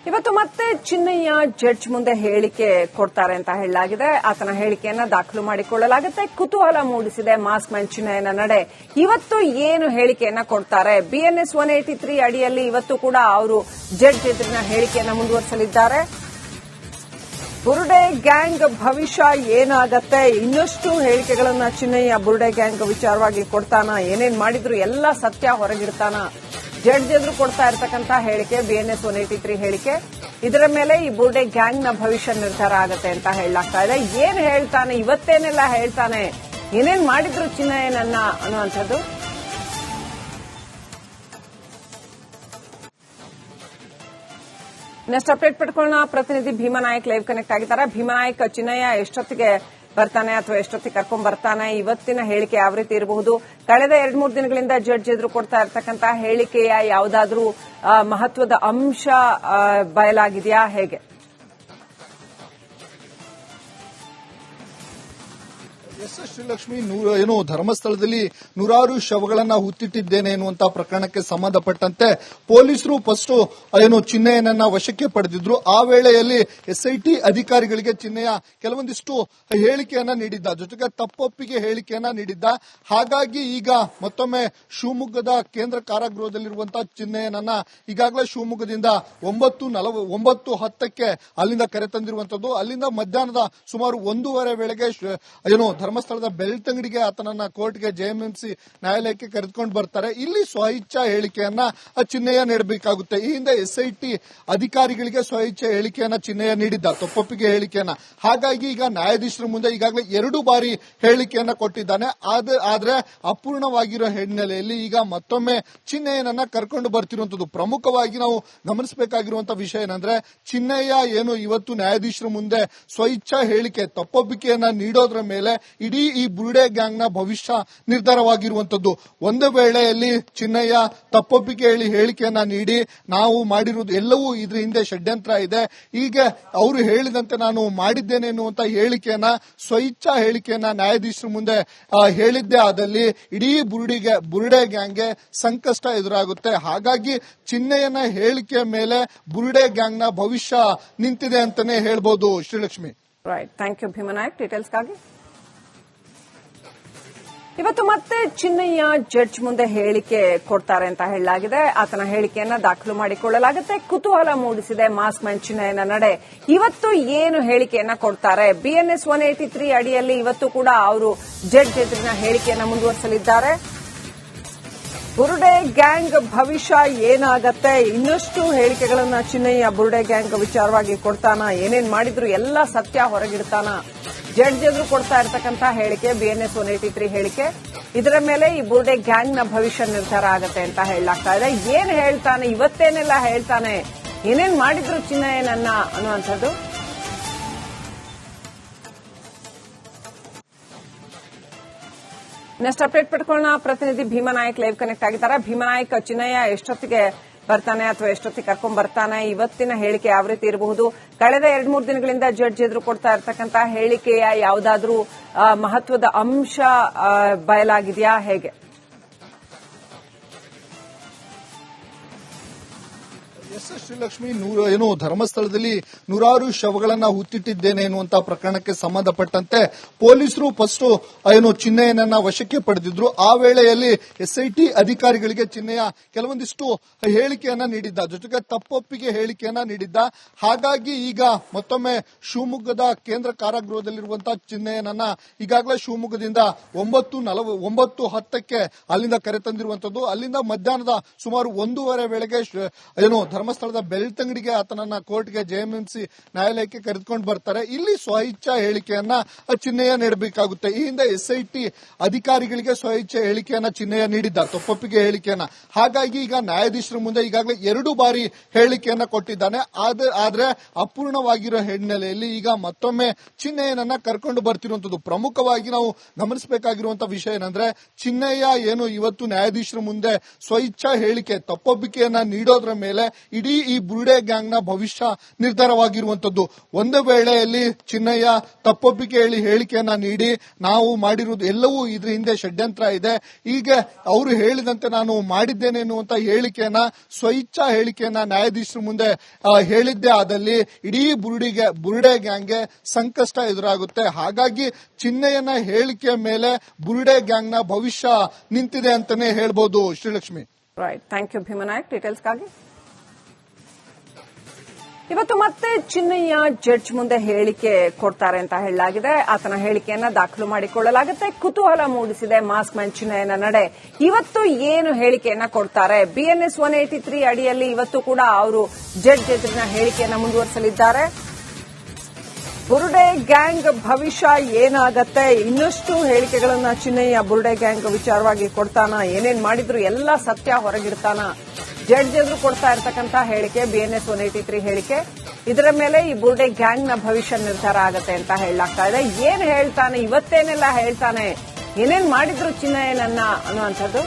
ಇವತ್ತು ಮತ್ತೆ ಚಿನ್ನಯ್ಯ ಜಡ್ಜ್ ಮುಂದೆ ಹೇಳಿಕೆ ಕೊಡ್ತಾರೆ ಅಂತ ಹೇಳಲಾಗಿದೆ. ಆತನ ಹೇಳಿಕೆಯನ್ನ ದಾಖಲು ಮಾಡಿಕೊಳ್ಳಲಾಗುತ್ತೆ. ಕುತೂಹಲ ಮೂಡಿಸಿದೆ ಮಾಸ್ಕ್ ಮ್ಯಾನ್ ಚಿನ್ನಯ್ಯನ ನಡೆ. ಇವತ್ತು ಏನು ಹೇಳಿಕೆಯನ್ನ ಕೊಡ್ತಾರೆ? BNS 183 ಅಡಿಯಲ್ಲಿ ಇವತ್ತು ಕೂಡ ಅವರು ಜಡ್ಜ್ ಎದುರಿನ ಹೇಳಿಕೆಯನ್ನ ಮುಂದುವರಿಸಲಿದ್ದಾರೆ. ಬುರುಡೆ ಗ್ಯಾಂಗ್ ಭವಿಷ್ಯ ಏನಾಗತ್ತೆ? ಇನ್ನಷ್ಟು ಹೇಳಿಕೆಗಳನ್ನ ಚಿನ್ನಯ್ಯ ಬುರುಡೆ ಗ್ಯಾಂಗ್ ವಿಚಾರವಾಗಿ ಕೊಡ್ತಾನ? ಏನೇನ್ ಮಾಡಿದ್ರು ಎಲ್ಲ ಸತ್ಯ ಹೊರಗಿಡ್ತಾನ? ಜಡ್ಜ್ ಎದುರು ಕೊಡ್ತಾ ಇರತಕ್ಕಂತ ಹೇಳಿಕೆ BNS 183 ಹೇಳಿಕೆ. ಇದರ ಮೇಲೆ ಈ ಬುರುಡೆ ಗ್ಯಾಂಗ್ ನ ಭವಿಷ್ಯ ನಿರ್ಧಾರ ಆಗತ್ತೆ ಅಂತ ಹೇಳಲಾಗ್ತಾ ಇದೆ. ಏನ್ ಹೇಳ್ತಾನೆ, ಇವತ್ತೇನೆಲ್ಲ ಹೇಳ್ತಾನೆ, ಏನೇನ್ ಮಾಡಿದ್ರು ಚಿನ್ನಯ್ಯನನ್ನ ಅನ್ನುವಂಥದ್ದು. ನೆಕ್ಸ್ಟ್ ಅಪ್ಡೇಟ್ ಪಡ್ಕೊಳ್ಳೋಣ. ಪ್ರತಿನಿಧಿ ಭೀಮಾನಾಯಕ್ ಲೈವ್ ಕನೆಕ್ಟ್ ಆಗಿದ್ದಾರೆ. ಭೀಮಾನಾಯಕ್, ಚಿನ್ನಯ್ಯ ಎಷ್ಟೊತ್ತಿಗೆ ಬರ್ತಾನೆ ಅಥವಾ ಎಷ್ಟೊತ್ತಿಗೆ ಕರ್ಕೊಂಡ್ ಬರ್ತಾನೆ? ಇವತ್ತಿನ ಹೇಳಿಕೆ ಯಾವ ರೀತಿ ಇರಬಹುದು? ಕಳೆದ 2-3 ದಿನಗಳಿಂದ ಜಡ್ಜ್ ಎದುರು ಕೊಡ್ತಾ ಇರತಕ್ಕಂತ ಹೇಳಿಕೆಯ ಯಾವುದಾದ್ರೂ ಮಹತ್ವದ ಅಂಶ ಬಯಲಾಗಿದೆಯಾ? ಹೇಗೆ? ಶ್ರೀಲಕ್ಷ್ಮಿ, ಏನು ಧರ್ಮಸ್ಥಳದಲ್ಲಿ ನೂರಾರು ಶವಗಳನ್ನ ಹುತ್ತಿಟ್ಟಿದ್ದೇನೆ ಎನ್ನುವಂತಹ ಪ್ರಕರಣಕ್ಕೆ ಸಂಬಂಧಪಟ್ಟಂತೆ ಪೊಲೀಸರು ಫಸ್ಟ್ ಏನು ಚಿನ್ನಯ್ಯನನ್ನ ವಶಕ್ಕೆ ಪಡೆದಿದ್ರು. ಆ ವೇಳೆಯಲ್ಲಿ SIT ಅಧಿಕಾರಿಗಳಿಗೆ ಚಿನ್ನಯ್ಯ ಕೆಲವೊಂದಿಷ್ಟು ಹೇಳಿಕೆಯನ್ನ ನೀಡಿದ್ದ, ಜೊತೆಗೆ ತಪ್ಪೊಪ್ಪಿಗೆ ಹೇಳಿಕೆಯನ್ನ ನೀಡಿದ್ದ. ಹಾಗಾಗಿ ಈಗ ಮತ್ತೊಮ್ಮೆ ಶಿವಮೊಗ್ಗದ ಕೇಂದ್ರ ಕಾರಾಗೃಹದಲ್ಲಿರುವಂತಹ ಚಿನ್ನಯ್ಯನನ್ನ ಈಗಾಗಲೇ ಶಿವಮೊಗ್ಗದಿಂದ 9:10ಕ್ಕೆ ಅಲ್ಲಿಂದ ಕರೆತಂದಿರುವಂತದ್ದು. ಅಲ್ಲಿಂದ ಮಧ್ಯಾಹ್ನದ ಸುಮಾರು 1:30 ವೇಳೆಗೆ ಏನು ಧರ್ಮಸ್ಥಳದ ಬೆಳ್ತಂಗಡಿಗೆ ಆತನನ್ನ ಕೋರ್ಟ್ಗೆ JMMC ನ್ಯಾಯಾಲಯಕ್ಕೆ ಕರೆದುಕೊಂಡು ಬರ್ತಾರೆ. ಇಲ್ಲಿ ಸ್ವಇಚ್ಛಾ ಹೇಳಿಕೆಯನ್ನ ಚಿನ್ನಯ್ಯ ನೀಡಬೇಕಾಗುತ್ತೆ. ಈ ಹಿಂದೆ SIT ಅಧಿಕಾರಿಗಳಿಗೆ ಸ್ವಇಚ್ಛಾ ಹೇಳಿಕೆಯನ್ನ ಚಿನ್ನಯ್ಯ ನೀಡಿದ್ದ, ತಪ್ಪೊಪ್ಪಿಗೆ ಹೇಳಿಕೆಯನ್ನ. ಹಾಗಾಗಿ ಈಗ ನ್ಯಾಯಾಧೀಶರ ಮುಂದೆ ಈಗಾಗಲೇ 2 ಬಾರಿ ಹೇಳಿಕೆಯನ್ನ ಕೊಟ್ಟಿದ್ದಾನೆ. ಆದ್ರೆ ಅಪೂರ್ಣವಾಗಿರೋ ಹಿನ್ನೆಲೆಯಲ್ಲಿ ಈಗ ಮತ್ತೊಮ್ಮೆ ಚಿನ್ನಯ್ಯನನ್ನ ಕರ್ಕೊಂಡು ಬರ್ತಿರುವಂತದ್ದು. ಪ್ರಮುಖವಾಗಿ ನಾವು ಗಮನಿಸಬೇಕಾಗಿರುವಂತಹ ವಿಷಯ ಏನಂದ್ರೆ, ಚಿನ್ನಯ್ಯ ಏನು ಇವತ್ತು ನ್ಯಾಯಾಧೀಶರ ಮುಂದೆ ಸ್ವಇಚ್ಛಾ ಹೇಳಿಕೆ, ತಪ್ಪೊಪ್ಪಿಗೆಯನ್ನ ನೀಡೋದ್ರ ಮೇಲೆ ಇಡೀ ಈ ಬುರುಡೆ ಗ್ಯಾಂಗ್ ನ ಭವಿಷ್ಯ ನಿರ್ಧಾರವಾಗಿರುವಂತದ್ದು. ಒಂದು ವೇಳೆಯಲ್ಲಿ ಚಿನ್ನಯ್ಯ ತಪ್ಪೊಪ್ಪಿಗೆ ಹೇಳಿಕೆಯನ್ನ ನೀಡಿ ನಾವು ಮಾಡಿರುವುದು ಎಲ್ಲವೂ ಇದ್ರ ಹಿಂದೆ ಷಡ್ಯಂತ್ರ ಇದೆ, ಈಗ ಅವರು ಹೇಳಿದಂತೆ ನಾನು ಮಾಡಿದ್ದೇನೆ ಎನ್ನುವಂತ ಹೇಳಿಕೆಯನ್ನ, ಸ್ವಇಚ್ಛಾ ಹೇಳಿಕೆಯನ್ನ ನ್ಯಾಯಾಧೀಶರ ಮುಂದೆ ಹೇಳಿದ್ದೇ ಆದಲ್ಲಿ ಇಡೀ ಬುರುಡೆ ಗ್ಯಾಂಗ್ಗೆ ಸಂಕಷ್ಟ ಎದುರಾಗುತ್ತೆ. ಹಾಗಾಗಿ ಚಿನ್ನಯ್ಯನ ಹೇಳಿಕೆಯ ಮೇಲೆ ಬುರುಡೆ ಗ್ಯಾಂಗ್ ನ ಭವಿಷ್ಯ ನಿಂತಿದೆ ಅಂತಾನೆ ಹೇಳ್ಬೋದು. Srilakshmi, right, thank you Bhimanaik ಡೀಟೇಲ್ಸ್ಗಾಗಿ. ಇವತ್ತು ಮತ್ತೆ ಚಿನ್ನಯ್ಯ ಜಡ್ಜ್ ಮುಂದೆ ಹೇಳಿಕೆ ಕೊಡ್ತಾರೆ ಅಂತ ಹೇಳಲಾಗಿದೆ. ಆತನ ಹೇಳಿಕೆಯನ್ನ ದಾಖಲು ಮಾಡಿಕೊಳ್ಳಲಾಗುತ್ತೆ. ಕುತೂಹಲ ಮೂಡಿಸಿದೆ ಮಾಸ್ಕ್ ಮ್ಯಾನ್ ಚಿನ್ನಯ್ಯನ ನಡೆ. ಇವತ್ತು ಏನು ಹೇಳಿಕೆಯನ್ನ ಕೊಡ್ತಾರೆ? BNS 183 ಅಡಿಯಲ್ಲಿ ಇವತ್ತು ಕೂಡ ಅವರು ಜಡ್ಜ್ ಎದುರಿನ ಹೇಳಿಕೆಯನ್ನ ಮುಂದುವರಿಸಲಿದ್ದಾರೆ. ಬುರುಡೆ ಗ್ಯಾಂಗ್ ಭವಿಷ್ಯ ಏನಾಗತ್ತೆ? ಇನ್ನಷ್ಟು ಹೇಳಿಕೆಗಳನ್ನ ಚಿನ್ನಯ್ಯ ಬುರುಡೆ ಗ್ಯಾಂಗ್ ವಿಚಾರವಾಗಿ ಕೊಡ್ತಾನ? ಏನೇನ್ ಮಾಡಿದ್ರು ಎಲ್ಲ ಸತ್ಯ ಹೊರಗಿಡ್ತಾನ? ಜಡ್ಜ್ ಎದುರು ಕೊಡ್ತಾ ಇರತಕ್ಕಂತ ಹೇಳಿಕೆ BNS 183 ಹೇಳಿಕೆ. ಇದರ ಮೇಲೆ ಈ ಬುರುಡೆ ಗ್ಯಾಂಗ್ ನ ಭವಿಷ್ಯ ನಿರ್ಧಾರ ಆಗತ್ತೆ ಅಂತ ಹೇಳಲಾಗ್ತಾ ಇದೆ. ಏನ್ ಹೇಳ್ತಾನೆ, ಇವತ್ತೇನೆಲ್ಲ ಹೇಳ್ತಾನೆ, ಏನೇನ್ ಮಾಡಿದ್ರು ಚಿನ್ನಯ್ಯನನ್ನ ಅನ್ನುವಂಥದ್ದು. ನೆಕ್ಸ್ಟ್ ಅಪ್ಡೇಟ್ ಪಡ್ಕೊಳ್ಳೋಣ. ಪ್ರತಿನಿಧಿ ಭೀಮಾನಾಯಕ್ ಲೈವ್ ಕನೆಕ್ಟ್ ಆಗಿದ್ದಾರೆ. ಭೀಮಾನಾಯಕ್, ಚಿನ್ನಯ್ಯ ಎಷ್ಟೊತ್ತಿಗೆ ಬರ್ತಾನೆ ಅಥವಾ ಎಷ್ಟೊತ್ತಿಗೆ ಕರ್ಕೊಂಡ್ ಬರ್ತಾನೆ? ಇವತ್ತಿನ ಹೇಳಿಕೆ ಯಾವ ರೀತಿ ಇರಬಹುದು? ಕಳೆದ 2-3 ದಿನಗಳಿಂದ ಜಡ್ಜ್ ಎದುರು ಕೊಡ್ತಾ ಇರತಕ್ಕಂತ ಹೇಳಿಕೆಯ ಯಾವುದಾದ್ರೂ ಮಹತ್ವದ ಅಂಶ ಬಯಲಾಗಿದೆಯಾ? ಹೇಗೆ? ಶ್ರೀಲಕ್ಷ್ಮಿ, ಏನು ಧರ್ಮಸ್ಥಳದಲ್ಲಿ ನೂರಾರು ಶವಗಳನ್ನ ಹುತ್ತಿಟ್ಟಿದ್ದೇನೆ ಎನ್ನುವಂತಹ ಪ್ರಕರಣಕ್ಕೆ ಸಂಬಂಧಪಟ್ಟಂತೆ ಪೊಲೀಸರು ಫಸ್ಟ್ ಏನು ಚಿನ್ನಯ್ಯನನ್ನ ವಶಕ್ಕೆ ಪಡೆದಿದ್ರು. ಆ ವೇಳೆಯಲ್ಲಿ SIT ಅಧಿಕಾರಿಗಳಿಗೆ ಚಿನ್ನಯ್ಯ ಕೆಲವೊಂದಿಷ್ಟು ಹೇಳಿಕೆಯನ್ನ ನೀಡಿದ್ದ, ಜೊತೆಗೆ ತಪ್ಪೊಪ್ಪಿಗೆ ಹೇಳಿಕೆಯನ್ನ ನೀಡಿದ್ದ. ಹಾಗಾಗಿ ಈಗ ಮತ್ತೊಮ್ಮೆ ಶಿವಮೊಗ್ಗದ ಕೇಂದ್ರ ಕಾರಾಗೃಹದಲ್ಲಿರುವಂತಹ ಚಿನ್ನಯ್ಯನನ್ನ ಈಗಾಗಲೇ ಶಿವಮೊಗ್ಗದಿಂದ 9:10ಕ್ಕೆ ಅಲ್ಲಿಂದ ಕರೆತಂದಿರುವಂತದ್ದು. ಅಲ್ಲಿಂದ ಮಧ್ಯಾಹ್ನದ ಸುಮಾರು 1:30 ವೇಳೆಗೆ ಏನು ಧರ್ಮಸ್ಥಳದ ಬೆಳ್ತಂಗಡಿಗೆ ಆತನನ್ನ ಕೋರ್ಟ್ಗೆ JMMC ನ್ಯಾಯಾಲಯಕ್ಕೆ ಕರೆದುಕೊಂಡು ಬರ್ತಾರೆ. ಇಲ್ಲಿ ಸ್ವಇಚ್ಛಾ ಹೇಳಿಕೆಯನ್ನ ಚಿನ್ನಯ್ಯ ನೀಡಬೇಕಾಗುತ್ತೆ. ಈ ಹಿಂದೆ SIT ಅಧಿಕಾರಿಗಳಿಗೆ ಸ್ವಇಚ್ಛಾ ಹೇಳಿಕೆಯನ್ನ ಚಿನ್ನಯ್ಯ ನೀಡಿದ್ದ, ತಪ್ಪೊಪ್ಪಿಗೆ ಹೇಳಿಕೆಯನ್ನ. ಹಾಗಾಗಿ ಈಗ ನ್ಯಾಯಾಧೀಶರ ಮುಂದೆ ಈಗಾಗಲೇ 2 ಬಾರಿ ಹೇಳಿಕೆಯನ್ನ ಕೊಟ್ಟಿದ್ದಾನೆ. ಆದ್ರೆ ಅಪೂರ್ಣವಾಗಿರೋ ಹಿನ್ನೆಲೆಯಲ್ಲಿ ಈಗ ಮತ್ತೊಮ್ಮೆ ಚಿನ್ನಯ್ಯನನ್ನ ಕರ್ಕೊಂಡು ಬರ್ತಿರುವಂತದ್ದು. ಪ್ರಮುಖವಾಗಿ ನಾವು ಗಮನಿಸಬೇಕಾಗಿರುವಂತಹ ವಿಷಯ ಏನಂದ್ರೆ, ಚಿನ್ನಯ್ಯ ಏನು ಇವತ್ತು ನ್ಯಾಯಾಧೀಶರ ಮುಂದೆ ಸ್ವಇಚ್ಛಾ ಹೇಳಿಕೆ, ತಪ್ಪೊಪ್ಪಿಗೆಯನ್ನ ನೀಡೋದ್ರ ಮೇಲೆ ಇಡೀ ಈ ಬುರುಡೆ ಗ್ಯಾಂಗ್ ನ ಭವಿಷ್ಯ ನಿರ್ಧಾರವಾಗಿರುವಂತದ್ದು. ಒಂದು ವೇಳೆಯಲ್ಲಿ ಚಿನ್ನಯ್ಯ ತಪ್ಪೊಪ್ಪಿಗೆ ಹೇಳಿಕೆಯನ್ನ ನೀಡಿ ನಾವು ಮಾಡಿರುವುದು ಎಲ್ಲವೂ ಇದ್ರ ಹಿಂದೆ ಷಡ್ಯಂತ್ರ ಇದೆ, ಈಗ ಅವರು ಹೇಳಿದಂತೆ ನಾನು ಮಾಡಿದ್ದೇನೆ ಎನ್ನುವಂತ ಹೇಳಿಕೆಯನ್ನ ಸ್ವಇಚ್ಛಾ ಹೇಳಿಕೆಯನ್ನ ನ್ಯಾಯಾಧೀಶರ ಮುಂದೆ ಹೇಳಿದ್ದೇ ಆದಲ್ಲಿ ಇಡೀ ಬುರುಡೆ ಗ್ಯಾಂಗ್ಗೆ ಸಂಕಷ್ಟ ಎದುರಾಗುತ್ತೆ. ಹಾಗಾಗಿ ಚಿನ್ನಯ್ಯನ ಹೇಳಿಕೆಯ ಮೇಲೆ ಬುರುಡೆ ಗ್ಯಾಂಗ್ ನ ಭವಿಷ್ಯ ನಿಂತಿದೆ ಅಂತಾನೆ ಹೇಳ್ಬೋದು. Srilakshmi. Right, thank you Bhimanaik ಡೀಟೇಲ್ಸ್ಗಾಗಿ. ಇವತ್ತು ಮತ್ತೆ ಚಿನ್ನಯ್ಯ ಜಡ್ಜ್ ಮುಂದೆ ಹೇಳಿಕೆ ಕೊಡ್ತಾರೆ ಅಂತ ಹೇಳಲಾಗಿದೆ. ಆತನ ಹೇಳಿಕೆಯನ್ನ ದಾಖಲು ಮಾಡಿಕೊಳ್ಳಲಾಗುತ್ತೆ. ಕುತೂಹಲ ಮೂಡಿಸಿದೆ ಮಾಸ್ಕ್ ಮ್ಯಾನ್ ಚಿನ್ನಯ್ಯನ ನಡೆ. ಇವತ್ತು ಏನು ಹೇಳಿಕೆಯನ್ನ ಕೊಡ್ತಾರೆ? BNS 183 ಅಡಿಯಲ್ಲಿ ಇವತ್ತು ಕೂಡ ಅವರು ಜಡ್ಜ್ ಎದುರಿನ ಹೇಳಿಕೆಯನ್ನ ಮುಂದುವರಿಸಲಿದ್ದಾರೆ. ಬುರುಡೆ ಗ್ಯಾಂಗ್ ಭವಿಷ್ಯ ಏನಾಗತ್ತೆ? ಇನ್ನಷ್ಟು ಹೇಳಿಕೆಗಳನ್ನ ಚಿನ್ನಯ್ಯ ಬುರುಡೆ ಗ್ಯಾಂಗ್ ವಿಚಾರವಾಗಿ ಕೊಡ್ತಾನ? ಏನೇನ್ ಮಾಡಿದ್ರು ಎಲ್ಲ ಸತ್ಯ ಹೊರಗಿಡ್ತಾನ? ಜಡ್ಜ್ ಎದುರು ಕೊಡ್ತಾ ಇರತಕ್ಕಂತ ಹೇಳಿಕೆ BNS 183 ಹೇಳಿಕೆ, ಇದರ ಮೇಲೆ ಈ ಬುರುಡೆ ಗ್ಯಾಂಗ್ ನ ಭವಿಷ್ಯ ನಿರ್ಧಾರ ಆಗತ್ತೆ ಅಂತ ಹೇಳಲಾಗ್ತಾ ಇದೆ. ಏನ್ ಹೇಳ್ತಾನೆ, ಇವತ್ತೇನೆಲ್ಲ ಹೇಳ್ತಾನೆ, ಏನೇನ್ ಮಾಡಿದ್ರು ಚಿನ್ನಯ್ಯನನ್ನ ಅನ್ನುವಂಥದ್ದು.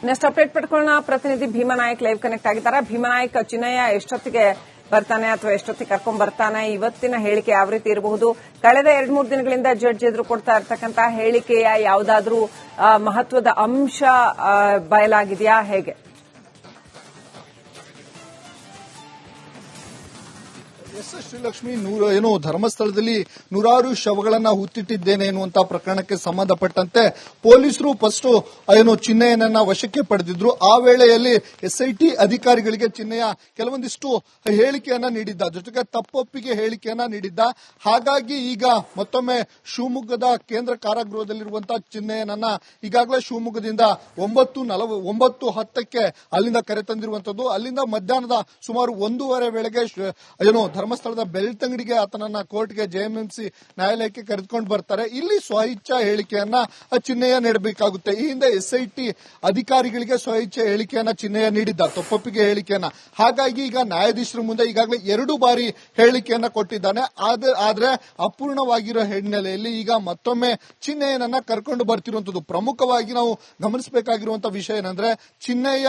ನೆಕ್ಸ್ಟ್ ಅಪ್ಡೇಟ್ ಪಡ್ಕೊಳ್ಳೋಣ. ಪ್ರತಿನಿಧಿ ಭೀಮನಾಯಕ್ ಲೈವ್ ಕನೆಕ್ಟ್ ಆಗಿದ್ದಾರೆ. ಭೀಮನಾಯಕ್, ಚಿನ್ನಯ್ಯ ಎಷ್ಟೊತ್ತಿಗೆ ಬರ್ತಾನೆ ಅಥವಾ ಎಷ್ಟೊತ್ತಿಗೆ ಕರ್ಕೊಂಡ್ ಬರ್ತಾನೆ? ಇವತ್ತಿನ ಹೇಳಿಕೆ ಯಾವ ರೀತಿ ಇರಬಹುದು? ಕಳೆದ 2-3 ದಿನಗಳಿಂದ ಜಡ್ಜ್ ಎದುರು ಕೊಡ್ತಾ ಇರ್ತಕ್ಕಂಥ ಹೇಳಿಕೆಯ ಯಾವುದಾದ್ರೂ ಮಹತ್ವದ ಅಂಶ ಬಯಲಾಗಿದೆಯಾ? ಹೇಗೆ? ಶ್ರೀಲಕ್ಷ್ಮಿ, ಧರ್ಮಸ್ಥಳದಲ್ಲಿ ನೂರಾರು ಶವಗಳನ್ನ ಹುತ್ತಿಟ್ಟಿದ್ದೇನೆ ಎನ್ನುವಂತ ಪ್ರಕರಣಕ್ಕೆ ಸಂಬಂಧಪಟ್ಟಂತೆ ಪೊಲೀಸರು ಫಸ್ಟ್ ಚಿನ್ನಯ್ಯನನ್ನ ವಶಕ್ಕೆ ಪಡೆದಿದ್ರು. ಆ ವೇಳೆಯಲ್ಲಿ SIT ಅಧಿಕಾರಿಗಳಿಗೆ ಚಿನ್ನಯ್ಯ ಕೆಲವೊಂದಿಷ್ಟು ಹೇಳಿಕೆಯನ್ನ ನೀಡಿದ್ದ, ಜೊತೆಗೆ ತಪ್ಪೊಪ್ಪಿಗೆ ಹೇಳಿಕೆಯನ್ನ ನೀಡಿದ್ದ. ಹಾಗಾಗಿ ಈಗ ಮತ್ತೊಮ್ಮೆ ಶಿವಮೊಗ್ಗದ ಕೇಂದ್ರ ಕಾರಾಗೃಹದಲ್ಲಿರುವಂತಹ ಚಿನ್ನಯ್ಯನನ್ನ ಈಗಾಗಲೇ ಶಿವಮೊಗ್ಗದಿಂದ 9:10ಕ್ಕೆ ಅಲ್ಲಿಂದ ಕರೆತಂದಿರುವಂತದ್ದು. ಅಲ್ಲಿಂದ ಮಧ್ಯಾಹ್ನದ ಸುಮಾರು 1:30 ವೇಳೆಗೆ ಧರ್ಮಸ್ಥಳದ ಬೆಳ್ತಂಗಡಿಗೆ ಆತನನ್ನ ಕೋರ್ಟ್ಗೆ JMMC ನ್ಯಾಯಾಲಯಕ್ಕೆ ಕರೆದುಕೊಂಡು ಬರ್ತಾರೆ. ಇಲ್ಲಿ ಸ್ವಇಚ್ಛಾ ಹೇಳಿಕೆಯನ್ನ ಚಿನ್ನಯ್ಯ ನೀಡಬೇಕಾಗುತ್ತೆ. ಈ ಹಿಂದೆ SIT ಅಧಿಕಾರಿಗಳಿಗೆ ಸ್ವಇಚ್ಛೆ ಹೇಳಿಕೆಯನ್ನ ಚಿನ್ನಯ್ಯ ನೀಡಿದ್ದ, ತಪ್ಪೊಪ್ಪಿಗೆ ಹೇಳಿಕೆಯನ್ನ. ಹಾಗಾಗಿ ಈಗ ನ್ಯಾಯಾಧೀಶರ ಮುಂದೆ ಈಗಾಗಲೇ 2 ಬಾರಿ ಹೇಳಿಕೆಯನ್ನ ಕೊಟ್ಟಿದ್ದಾನೆ. ಆದ್ರೆ ಅಪೂರ್ಣವಾಗಿರೋ ಹಿನ್ನೆಲೆಯಲ್ಲಿ ಈಗ ಮತ್ತೊಮ್ಮೆ ಚಿನ್ನಯ್ಯನನ್ನ ಕರ್ಕೊಂಡು ಬರ್ತಿರುವಂತದ್ದು. ಪ್ರಮುಖವಾಗಿ ನಾವು ಗಮನಿಸಬೇಕಾಗಿರುವಂತಹ ವಿಷಯ ಏನಂದ್ರೆ, ಚಿನ್ನಯ್ಯ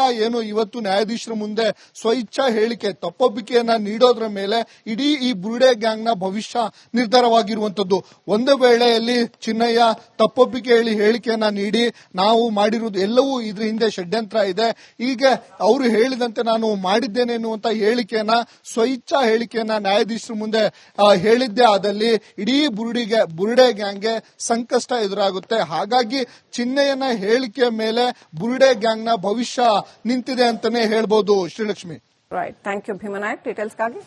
ಇವತ್ತು ನ್ಯಾಯಾಧೀಶರ ಮುಂದೆ ಸ್ವಇಚ್ಛಾ ಹೇಳಿಕೆ ತಪ್ಪೊಪ್ಪಿಗೆಯನ್ನ ನೀಡೋದ್ರ ಮೇಲೆ ಇಡೀ ಈ ಬುರುಡೆ ಗ್ಯಾಂಗ್ ನ ಭವಿಷ್ಯ ನಿರ್ಧಾರವಾಗಿರುವಂತದ್ದು. ಒಂದು ವೇಳೆಯಲ್ಲಿ ಚಿನ್ನಯ್ಯ ತಪ್ಪೊಪ್ಪಿಗೆ ಹೇಳಿಕೆಯನ್ನ ನೀಡಿ ನಾವು ಮಾಡಿರುವುದು ಎಲ್ಲವೂ ಇದ್ರ ಹಿಂದೆ ಷಡ್ಯಂತ್ರ ಇದೆ, ಈಗ ಅವರು ಹೇಳಿದಂತೆ ನಾನು ಮಾಡಿದ್ದೇನೆ ಎನ್ನುವಂತ ಹೇಳಿಕೆಯನ್ನ ಸ್ವಇಚ್ಛಾ ಹೇಳಿಕೆಯನ್ನ ನ್ಯಾಯಾಧೀಶರ ಮುಂದೆ ಹೇಳಿದ್ದೇ ಆದಲ್ಲಿ ಇಡೀ ಬುರುಡೆ ಗ್ಯಾಂಗ್ಗೆ ಸಂಕಷ್ಟ ಎದುರಾಗುತ್ತೆ. ಹಾಗಾಗಿ ಚಿನ್ನಯ್ಯನ ಹೇಳಿಕೆಯ ಮೇಲೆ ಬುರುಡೆ ಗ್ಯಾಂಗ್ ನ ಭವಿಷ್ಯ ನಿಂತಿದೆ ಅಂತಾನೆ ಹೇಳ್ಬೋದು. Srilakshmi. Right, thank you Bhimanaik ಡೀಟೇಲ್ಸ್ಗಾಗಿ.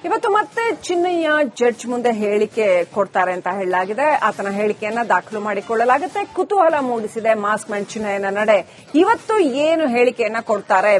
ಇವತ್ತು ಮತ್ತೆ ಚಿನ್ನಯ್ಯ ಜಡ್ಜ್ ಮುಂದೆ ಹೇಳಿಕೆ ಕೊಡ್ತಾರೆ ಅಂತ ಹೇಳಲಾಗಿದೆ. ಆತನ ಹೇಳಿಕೆಯನ್ನ ದಾಖಲು ಮಾಡಿಕೊಳ್ಳಲಾಗುತ್ತೆ. ಕುತೂಹಲ ಮೂಡಿಸಿದೆ ಮಾಸ್ಕ್ ಮ್ಯಾನ್ ಚಿನ್ನಯ್ಯನ ನಡೆ. ಇವತ್ತು ಏನು ಹೇಳಿಕೆಯನ್ನ ಕೊಡ್ತಾರೆ?